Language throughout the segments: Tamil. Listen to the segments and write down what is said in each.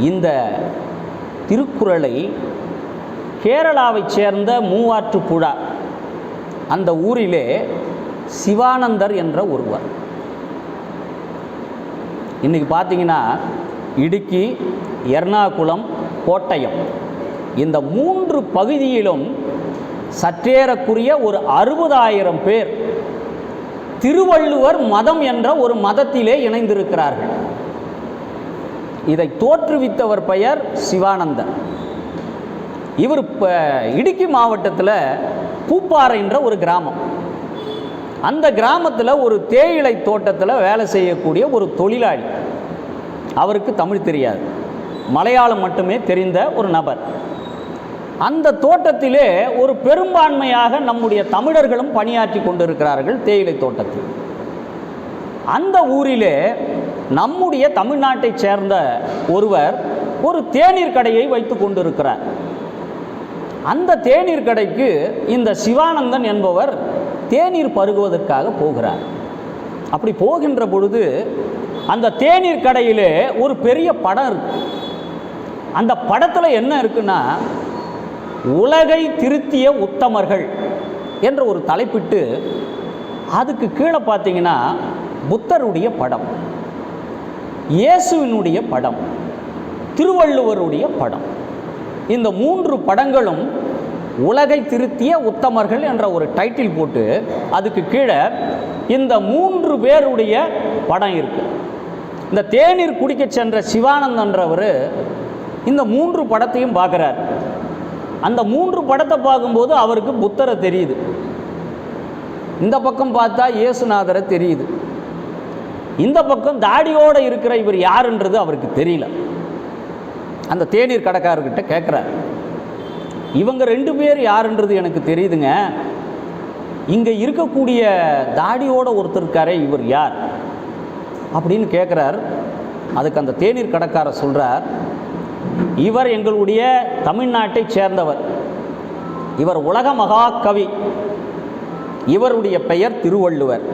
இந்த திருக்குறளை கேரளாவைச் சேர்ந்த மூவாற்றுப்புழா அந்த ஊரிலே சிவானந்தர் என்ற ஒருவர். இன்றைக்கி பார்த்தீங்கன்னா இடுக்கி, எர்ணாகுளம், கோட்டயம் இந்த 3 பகுதியிலும் சற்றேறக்குரிய ஒரு 60,000 பேர் திருவள்ளுவர் மதம் என்ற ஒரு மதத்திலே இணைந்திருக்கிறார்கள். இதை தோற்றுவித்தவர் பெயர் சிவானந்தர். இவர் இடுக்கி மாவட்டத்தில் பூப்பாறை என்ற ஒரு கிராமம். அந்த கிராமத்தில் ஒரு தேயிலை தோட்டத்தில் வேலை செய்யக்கூடிய ஒரு தொழிலாளி. அவருக்கு தமிழ் தெரியாது, மலையாளம் மட்டுமே தெரிந்த ஒரு நபர். அந்த தோட்டத்திலே ஒரு பெரும்பான்மையாக நம்முடைய தமிழர்களும் பணியாற்றி கொண்டிருக்கிறார்கள் தேயிலை தோட்டத்தில். அந்த ஊரிலே நம்முடைய தமிழ்நாட்டைச் சேர்ந்த ஒருவர் ஒரு தேநீர் கடையை வைத்து கொண்டிருக்கிறார். அந்த தேநீர் கடைக்கு இந்த சிவானந்தன் என்பவர் தேநீர் பருகுவதற்காக போகிறார். அப்படி போகின்ற பொழுது அந்த தேநீர் கடையிலே ஒரு பெரிய படம் இருக்கு. அந்த படத்தில் என்ன இருக்குன்னா, உலகை திருத்திய உத்தமர்கள் என்ற ஒரு தலைப்பிட்டு அதுக்கு கீழே பார்த்தீங்கன்னா புத்தருடைய படம், இயேசுவினுடைய படம், திருவள்ளுவருடைய படம். இந்த 3 படங்களும் உலகை திருத்திய உத்தமர்கள் என்ற ஒரு டைட்டில் போட்டு அதுக்கு கீழே இந்த 3 பேருடைய படம் இருக்கு. இந்த தேநீர் குடிக்க சென்ற சிவானந்தன்றவர் இந்த 3 படத்தையும் பார்க்குறார். அந்த 3 படத்தை பார்க்கும்போது அவருக்கு புத்தரை தெரியுது, இந்த பக்கம் பார்த்தா இயேசுநாதரை தெரியுது, இந்த பக்கம் தாடியோடு இருக்கிற இவர் யாருன்றது அவருக்கு தெரியல. அந்த தேநீர் கடைக்காரர்கிட்ட கேட்குறார், இவங்க 2 பேர் யாருன்றது எனக்கு தெரியுதுங்க, இங்கே இருக்கக்கூடிய தாடியோட ஒருத்தர் இருக்காரே இவர் யார் அப்படின்னு கேட்குறார். அதுக்கு அந்த தேநீர் கடைக்காரர் சொல்கிறார், இவர் எங்களுடைய தமிழ்நாட்டை சேர்ந்தவர், இவர் உலக மகாகவி, இவருடைய பெயர் திருவள்ளுவர்,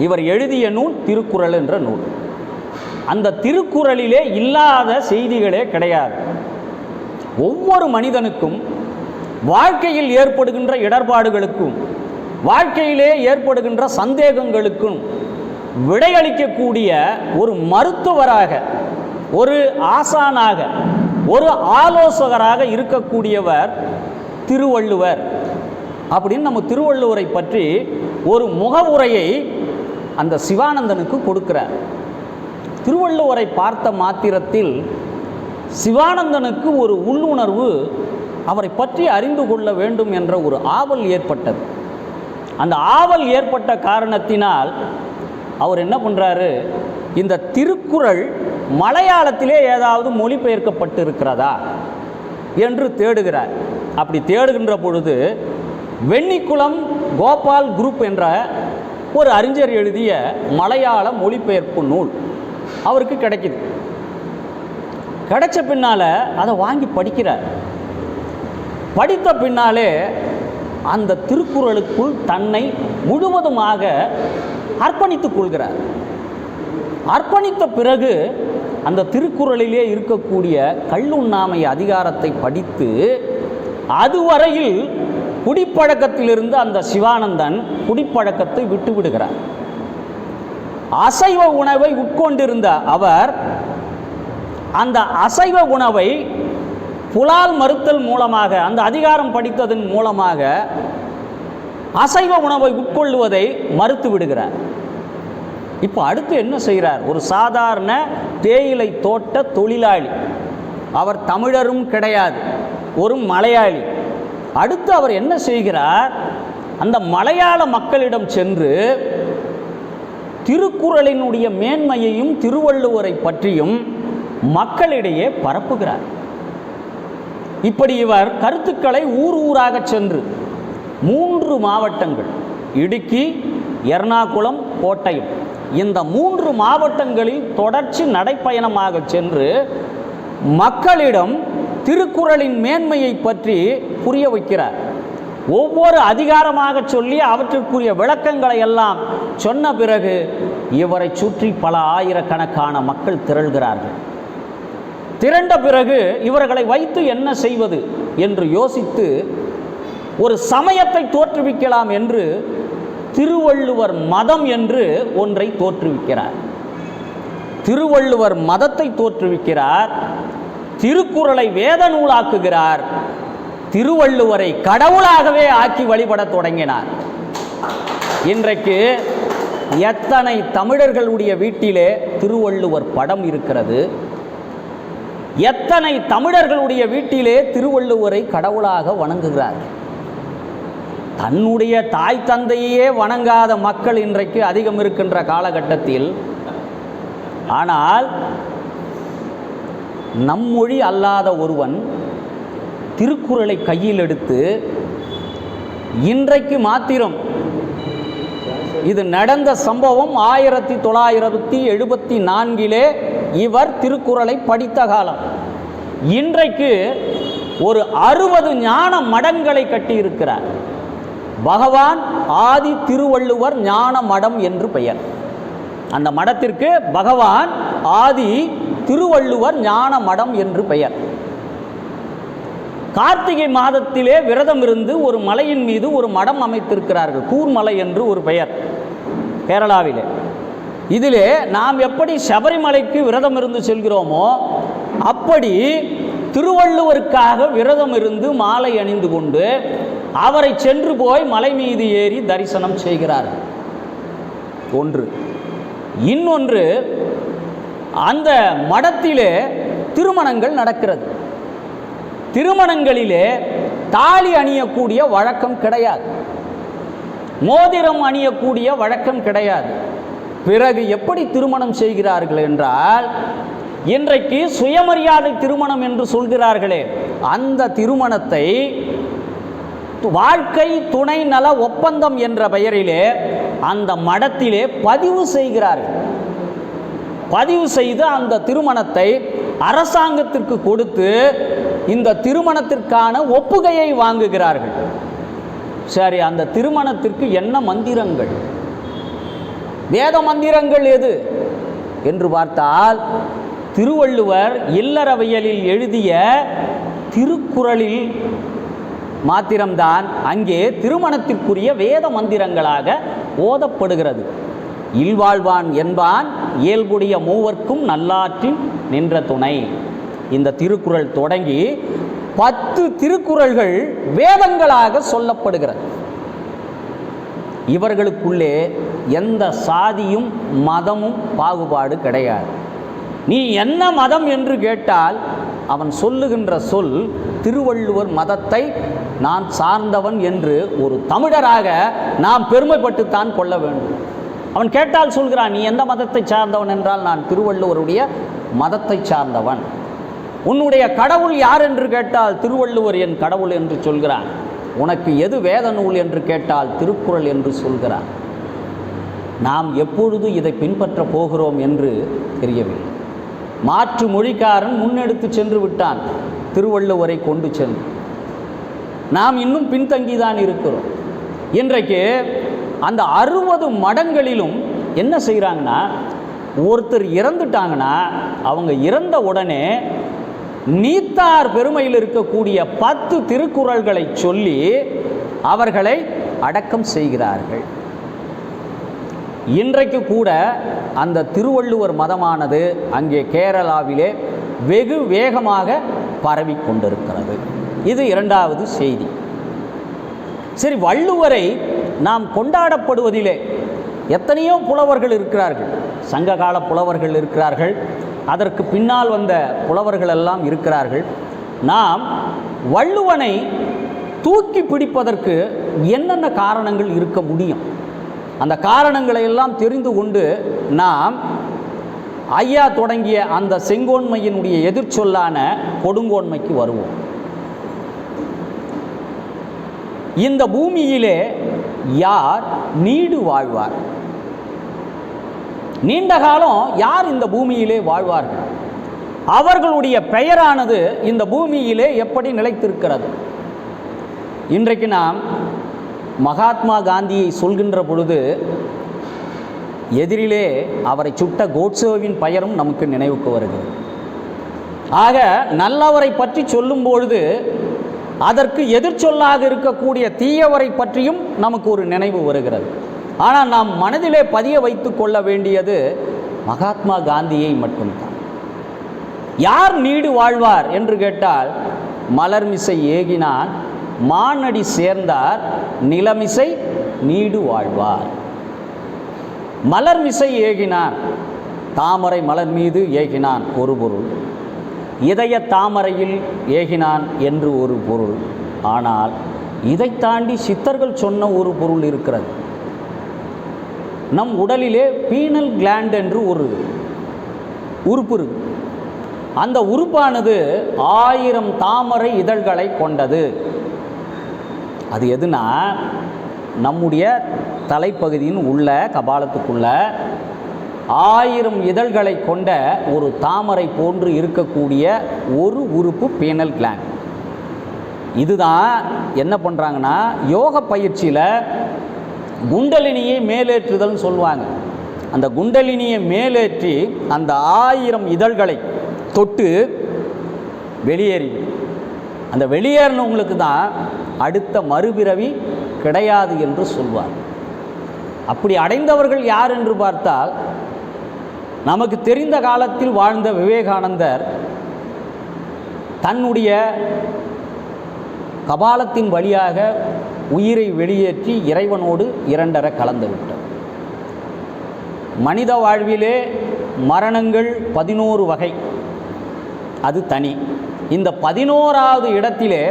இவர் எழுதிய நூல் திருக்குறள் என்ற நூல். அந்த திருக்குறளிலே இல்லாத செய்திகளே கிடையாது. ஒவ்வொரு மனிதனுக்கும் வாழ்க்கையில் ஏற்படுகின்ற இடர்பாடுகளுக்கும் வாழ்க்கையிலே ஏற்படுகின்ற சந்தேகங்களுக்கும் விடையளிக்கக்கூடிய ஒரு மருத்துவராக, ஒரு ஆசானாக, ஒரு ஆலோசகராக இருக்கக்கூடியவர் திருவள்ளுவர் அப்படின்னு நம்ம திருவள்ளுவரை பற்றி ஒரு முகவுரையை அந்த சிவானந்தனுக்கு கொடுக்கிறார். திருவள்ளுவரை பார்த்த மாத்திரத்தில் சிவானந்தனுக்கு ஒரு உள்ளுணர்வு, அவரை பற்றி அறிந்து கொள்ள வேண்டும் என்ற ஒரு ஆவல் ஏற்பட்டது. அந்த ஆவல் ஏற்பட்ட காரணத்தினால் அவர் என்ன பண்ணுறாரு, இந்த திருக்குறள் மலையாளத்திலே ஏதாவது மொழிபெயர்க்கப்பட்டு இருக்கிறதா என்று தேடுகிறார். அப்படி தேடுகின்ற பொழுது வெண்ணிக்குளம் கோபால் குரூப் என்ற ஒரு அறிஞர் எழுதிய மலையாள மொழிபெயர்ப்பு நூல் அவருக்கு கிடைக்குது. கிடைச்ச பின்னால் அதை வாங்கி படிக்கிறார். படித்த பின்னாலே அந்த திருக்குறளுக்குள் தன்னை முழுவதுமாக அர்ப்பணித்துக் கொள்கிறார். அர்ப்பணித்த பிறகு அந்த திருக்குறளிலே இருக்கக்கூடிய கள்ளுண்ணாமை அதிகாரத்தை படித்து அதுவரையில் குடிப்பழக்கத்திலிருந்து அந்த சிவானந்தன் குடிப்பழக்கத்தை விட்டு விடுகிறார். அசைவ உணவை உட்கொண்டிருந்த அவர் அந்த அசைவ உணவை புலால் மறுத்தல் மூலமாக, அந்த அதிகாரம் படித்ததன் மூலமாக அசைவ உணவை உட்கொள்வதை மறுத்து விடுகிறார். இப்போ அடுத்து என்ன செய்கிறார், ஒரு சாதாரண தேயிலை தோட்ட தொழிலாளி, அவர் தமிழரும் கிடையாது, ஒரு மலையாளி. அடுத்து அவர் என்ன செய்கிறார், அந்த மலையாள மக்களிடம் சென்று திருக்குறளினுடைய மேன்மையையும் திருவள்ளுவரை பற்றியும் மக்களிடையே பரப்புகிறார். இப்படி இவர் கருத்துக்களை ஊர் ஊராக சென்று 3 மாவட்டங்கள், இடுக்கி, எர்ணாகுளம், கோட்டயம், இந்த 3 மாவட்டங்களில் தொடர்ச்சி நடைப்பயணமாக சென்று மக்களிடம் திருக்குறளின் மேன்மையை பற்றி புரிய வைக்கிறார். ஒவ்வொரு அதிகாரமாக சொல்லி அவற்றுக்குரிய விளக்கங்களை எல்லாம் சொன்ன பிறகு இவரை சுற்றி பல ஆயிரக்கணக்கான மக்கள் திரள்கிறார்கள். திரண்ட பிறகு இவர்களை வைத்து என்ன செய்வது என்று யோசித்து ஒரு சமயத்தை தோற்றுவிக்கலாம் என்று திருவள்ளுவர் மதம் என்று ஒன்றை தோற்றுவிக்கிறார். திருவள்ளுவர் மதத்தை தோற்றுவிக்கிறார். திருக்குறளை வேத நூலாக்குகிறார். திருவள்ளுவரை கடவுளாகவே ஆக்கி வழிபட தொடங்கினார். இன்றைக்கு எத்தனை தமிழர்களுடைய வீட்டிலே திருவள்ளுவர் படம் இருக்கிறது? எத்தனை தமிழர்களுடைய வீட்டிலே திருவள்ளுவரை கடவுளாக வணங்குகிறார்? தன்னுடைய தாய் தந்தையே வணங்காத மக்கள் இன்றைக்கு அதிகம் இருக்கின்ற காலகட்டத்தில், ஆனால் நம்மொழி அல்லாத ஒருவன் திருக்குறளை கையில் எடுத்து இன்றைக்கு மாத்திரம், இது நடந்த சம்பவம் 1974 இவர் திருக்குறளை படித்த காலம். இன்றைக்கு ஒரு 60 ஞான மடங்களை கட்டியிருக்கிறார். பகவான் ஆதி திருவள்ளுவர் ஞான மடம் என்று பெயர். அந்த மடத்திற்கு பகவான் ஆதி திருவள்ளுவர் ஞான மடம் என்று பெயர். கார்த்திகை மாதத்திலே விரதம் இருந்து ஒரு மலையின் மீது ஒரு மடம் அமைத்திருக்கிறார்கள். கூர்மலை என்று ஒரு பெயர், கேரளாவிலே. இதிலே நாம் எப்படி சபரிமலைக்கு விரதம் இருந்து செல்கிறோமோ அப்படி திருவள்ளுவருக்காக விரதம் இருந்து மாலை அணிந்து கொண்டு அவரை சென்று போய் மலை மீது ஏறி தரிசனம் செய்கிறார்கள். ஒன்று. இன்னொன்று, அந்த மடத்திலே திருமணங்கள் நடக்கிறது. திருமணங்களிலே தாலி அணியக்கூடிய வழக்கம் கிடையாது, மோதிரம் அணியக்கூடிய வழக்கம் கிடையாது. பிறகு எப்படி திருமணம் செய்கிறார்கள் என்றால், இன்றைக்கு சுயமரியாதை திருமணம் என்று சொல்கிறார்களே, அந்த திருமணத்தை வாழ்க்கை துணை நல ஒப்பந்தம் என்ற பெயரிலே அந்த மடத்திலே பதிவு செய்கிறார்கள். பதிவு செய்து அந்த திருமணத்தை அரசாங்கத்திற்கு கொடுத்து இந்த திருமணத்திற்கான ஒப்புகையை வாங்குகிறார்கள். சரி, அந்த திருமணத்திற்கு என்ன மந்திரங்கள், வேத மந்திரங்கள் எது என்று பார்த்தால், திருவள்ளுவர் இல்லறவியலில் எழுதிய திருக்குறளில் மாத்திரம்தான் அங்கே திருமணத்திற்குரிய வேத மந்திரங்களாக ஓதப்படுகிறது. இல்வாழ்வான் என்பான் இயல்புடைய மூவர்க்கும் நல்லாற்றின் நின்ற துணை. இந்த திருக்குறள் தொடங்கி 10 திருக்குறள்கள் வேதங்களாக சொல்லப்படுகிறது. இவர்களுக்குள்ளே எந்த சாதியும் மதமும் பாகுபாடு கிடையாது. நீ என்ன மதம் என்று கேட்டால் அவன் சொல்லுகின்ற சொல் திருவள்ளுவர் மதத்தை நான் சார்ந்தவன் என்று ஒரு தமிழராக நாம் பெருமைப்பட்டுத்தான் கொள்ள வேண்டும். அவன் கேட்டால் சொல்கிறான், நீ எந்த மதத்தை சார்ந்தவன் என்றால் நான் திருவள்ளுவருடைய மதத்தை சார்ந்தவன். உன்னுடைய கடவுள் யார் என்று கேட்டால் திருவள்ளுவர் என் கடவுள் என்று சொல்கிறான். உனக்கு எது வேத நூல் என்று கேட்டால் திருக்குறள் என்று சொல்கிறான். நாம் எப்பொழுது இதை பின்பற்ற போகிறோம் என்று தெரியவில்லை. மாற்று மொழிக்காரன் முன்னெடுத்து சென்று விட்டான் திருவள்ளுவரை கொண்டு சென்று. நாம் இன்னும் பின்தங்கிதான் இருக்கிறோம். இன்றைக்கு அந்த 60 மடங்களிலும் என்ன செய்கிறாங்கன்னா, ஒருத்தர் இறந்துட்டாங்கன்னா அவங்க இறந்த உடனே நீத்தார் பெருமையில் இருக்கக்கூடிய 10 திருக்குறள்களை சொல்லி அவர்களை அடக்கம் செய்கிறார்கள். இன்றைக்கு கூட அந்த திருவள்ளுவர் மதமானது அங்கே கேரளாவிலே வெகு வேகமாக பரவி கொண்டிருக்கிறது. இது இரண்டாவது செய்தி. சரி, வள்ளுவரை நாம் கொண்டாடப்படுவதிலே எத்தனையோ புலவர்கள் இருக்கிறார்கள். சங்ககால புலவர்கள் இருக்கிறார்கள், அதற்கு பின்னால் வந்த புலவர்கள் எல்லாம் இருக்கிறார்கள். நாம் வள்ளுவனை தூக்கி பிடிப்பதற்கு என்னென்ன காரணங்கள் இருக்க முடியும்? அந்த காரணங்களை எல்லாம் தெரிந்து கொண்டு நாம் ஐயா தொடங்கிய அந்த செங்கோன்மையினுடைய எதிர்ச்சொல்லான கொடுங்கோன்மைக்கு வருவோம். இந்த பூமியிலே யார் நீடு வாழ்வார்? நீண்ட காலம் யார் இந்த பூமியிலே வாழ்வார்கள்? அவர்களுடைய பெயரானது இந்த பூமியிலே எப்படி நிலைத்திருக்கிறது? இன்றைக்கு நாம் மகாத்மா காந்தியை சொல்கின்ற பொழுது எதிரிலே அவரை சுட்ட கோட்சேவின் பெயரும் நமக்கு நினைவுக்கு வருகிறது. ஆக நல்லவரை பற்றி சொல்லும் பொழுது அதற்கு எதிர்ச்சொல்லாக இருக்கக்கூடிய தீயவரை பற்றியும் நமக்கு ஒரு நினைவு வருகிறது. ஆனால் நாம் மனதிலே பதிய வைத்து கொள்ள வேண்டியது மகாத்மா காந்தியை மட்டும்தான். யார் நீடு வாழ்வார் என்று கேட்டால், மலர்மிசை ஏகினான் மானடி சேர்ந்தார் நிலமிசை நீடு வாழ்வார். மலர்மிசை ஏகினான், தாமரை மலர் மீது ஏகினான் ஒரு பொருள், இதய தாமரையில் ஏகினான் என்று ஒரு பொருள். ஆனால் இதை தாண்டி சித்தர்கள் சொன்ன ஒரு பொருள் இருக்கிறது. நம் உடலிலே பீனல் கிளாண்ட் என்று ஒரு உறுப்பு இருக்கு. அந்த உறுப்பானது 1000 தாமரை இதழ்களை கொண்டது. அது எதுனா, நம்முடைய தலைப்பகுதியின் உள்ள கபாலத்துக்குள்ள 1000 இதழ்களை கொண்ட ஒரு தாமரை போன்று இருக்கக்கூடிய ஒரு உறுப்பு பீனல் கிளாண்ட். இதுதான் என்ன பண்ணுறாங்கன்னா, யோக பயிற்சியில் குண்டலினியை மேலேற்றுதல்னு சொல்லுவாங்க. அந்த குண்டலினியை மேலேற்றி அந்த 1000 இதழ்களை தொட்டு வெளியேறி, அந்த வெளியேறினவங்களுக்கு தான் அடுத்த மறுபிறவி கிடையாது என்று சொல்வார். அப்படி அடைந்தவர்கள் யார் என்று பார்த்தால், நமக்கு தெரிந்த காலத்தில் வாழ்ந்த விவேகானந்தர் தன்னுடைய கபாலத்தின் வழியாக உயிரை வெளியேற்றி இறைவனோடு இரண்டர கலந்து விட்டார். மனித வாழ்விலே மரணங்கள் 11 வகை, அது தனி. இந்த 11வது இடத்திலே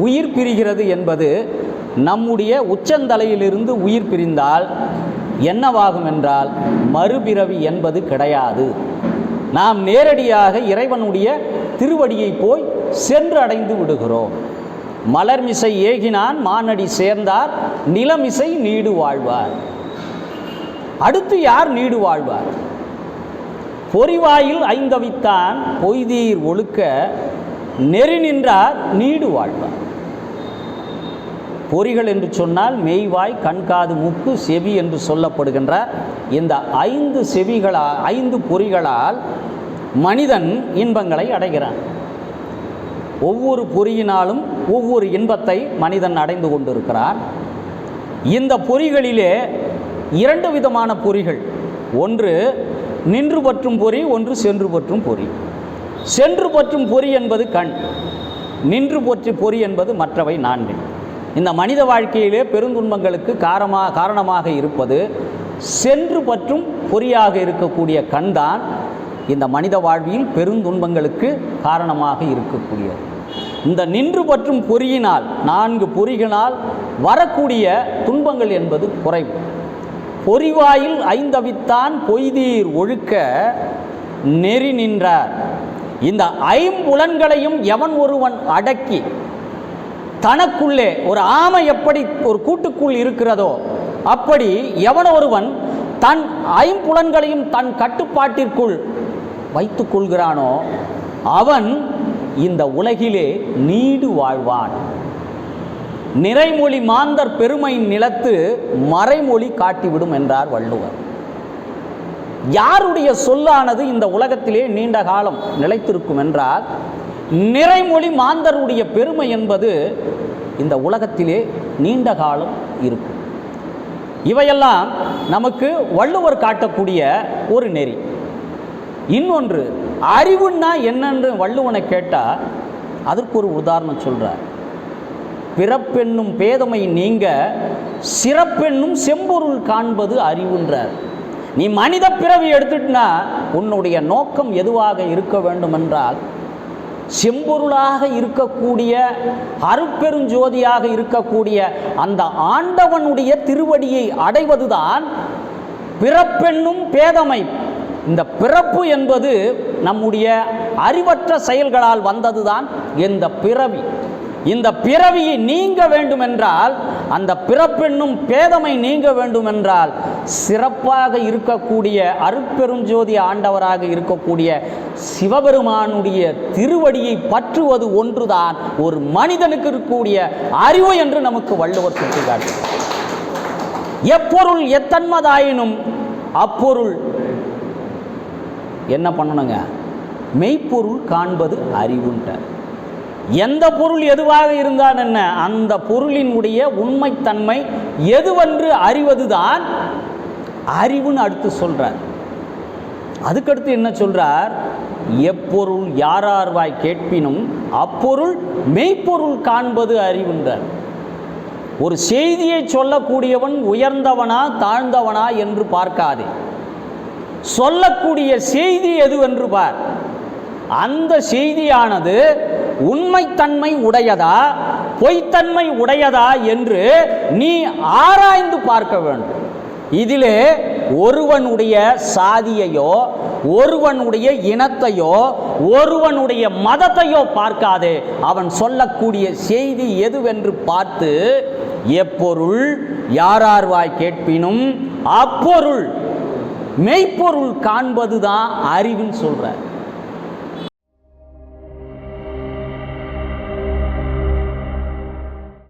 உயிர் பிரிகிறது என்பது, நம்முடைய உச்சந்தலையிலிருந்து உயிர் பிரிந்தால் என்னவாகும் என்றால், மறுபிறவி என்பது கிடையாது. நாம் நேரடியாக இறைவனுடைய திருவடியை போய் சென்று அடைந்து விடுகிறோம். மலர்மிசை ஏகினான் மானடி சேர்ந்தார் நிலமிசை நீடு வாழ்வார். அடுத்து யார் நீடு வாழ்வார்? பொறிவாயில் ஐந்தவித்தான் பொய்தீர் ஒழுக்க நெறி நின்றார் நீடு வாழ்வார். பொறிகள் என்று சொன்னால் மெய்வாய், கண்காது, மூக்கு, செவி என்று சொல்லப்படுகின்ற இந்த 5 செவிகளால் 5 பொறிகளால் மனிதன் இன்பங்களை அடைகிறான். ஒவ்வொரு பொறியினாலும் ஒவ்வொரு இன்பத்தை மனிதன் அடைந்து கொண்டிருக்கிறான். இந்த பொறிகளிலே 2 விதமான பொறிகள். ஒன்று நின்று பற்றும் பொறி, ஒன்று சென்று பற்றும் பொறி. சென்று பற்றும் பொறி என்பது கண், நின்று பற்றி பொறி என்பது மற்றவை 4. இந்த மனித வாழ்க்கையிலே பெருந்துன்பங்களுக்கு காரணமாக இருப்பது சென்று பற்றும் பொறியாக இருக்கக்கூடிய கண் தான் இந்த மனித வாழ்வில் பெருந்துன்பங்களுக்கு காரணமாக இருக்கக்கூடியது. இந்த நின்று பற்றும் பொறியினால் 4 பொறிகளால் வரக்கூடிய துன்பங்கள் என்பது குறைவு. பொறிவாயில் ஐந்தவித்தான் பொய்தீர் ஒழுக்க நெறி நின்றார். இந்த 5 புலன்களையும் எவன் ஒருவன் அடக்கி தனக்குள்ளே, ஒரு ஆமை எப்படி ஒரு கூட்டுக்குள் இருக்கிறதோ அப்படி எவன் ஒருவன் தன் 5 புலன்களையும் தன் கட்டுப்பாட்டிற்குள் வைத்துக் கொள்கிறானோ அவன் இந்த உலகிலே நீடு வாழ்வான். நிறைமொழி மாந்தர் பெருமை நிலத்து மறைமொழி காட்டிவிடும் என்றார் வள்ளுவர். யாருடைய சொல்லானது இந்த உலகத்திலே நீண்ட காலம் நிலைத்திருக்கும் என்றால், நிறைமொழி மாந்தருடைய பெருமை என்பது இந்த உலகத்திலே நீண்ட காலம் இருக்கும். இவையெல்லாம் நமக்கு வள்ளுவர் காட்டக்கூடிய ஒரு நெறி. இன்னொன்று, அறிவுன்னா என்னென்று வள்ளுவனை கேட்டால் அதற்கு ஒரு உதாரணம் சொல்கிறார். பிறப்பென்னும் பேதமை நீங்க சிறப்பென்னும் செம்பொருள் காண்பது அறிவுன்றார். நீ மனித பிறவி எடுத்துட்டுனா உன்னுடைய நோக்கம் எதுவாக இருக்க வேண்டும் என்றால், செம்பொருளாக இருக்கக்கூடிய அருட்பெருஞ்சோதியாக இருக்கக்கூடிய அந்த ஆண்டவனுடைய திருவடியை அடைவதுதான் பிறப்பென்னும் பேதமை. இந்த பிறப்பு என்பது நம்முடைய அறிவற்ற செயல்களால் வந்ததுதான் இந்த பிறவி. இந்த பிறவியை நீங்க வேண்டுமென்றால், அந்த பிறப்பென்னும் பேதமை நீங்க வேண்டுமென்றால், சிறப்பாக இருக்கக்கூடிய அருட்பெருஞ்சோதி ஆண்டவராக இருக்கக்கூடிய சிவபெருமானுடைய திருவடியை பற்றுவது ஒன்றுதான் ஒரு மனிதனுக்கு இருக்கக்கூடிய அறிவு என்று நமக்கு வள்ளுவர் சுட்டிக்காட்டுகிறார். எப்பொருள் எத்தன்மதாயினும் அப்பொருள் என்ன பண்ணணுங்க? மெய்ப்பொருள் காண்பது அறிவுன்றார். எந்த பொருள் எதுவாக இருந்தால் என்ன, அந்த பொருளினுடைய உண்மைத்தன்மை எதுவென்று அறிவதுதான் அறிவுன்னு அடுத்து சொல்றார். அதுக்கடுத்து என்ன சொல்றார், எப்பொருள் யாரார்வாய் கேட்பினும் அப்பொருள் மெய்ப்பொருள் காண்பது அறிவுன்றார். ஒரு செய்தியை சொல்லக்கூடியவன் உயர்ந்தவனா தாழ்ந்தவனா என்று பார்க்காதே, சொல்லக்கூடிய செய்தி எதுவென்று பார். அந்த செய்தியானது உண்மைத்தன்மை உடையதா பொய்த்தன்மை உடையதா என்று நீ ஆராய்ந்து பார்க்க வேண்டும். இதிலே ஒருவனுடைய சாதியையோ ஒருவனுடைய இனத்தையோ ஒருவனுடைய மதத்தையோ பார்க்காதே, அவன் சொல்லக்கூடிய செய்தி எதுவென்று பார்த்து எப்பொருள் யாரார்வாய் கேட்பினும் அப்பொருள் மெய்ப்பொருள் காண்பதுதான் அறிவுன்னு சொல்றார்.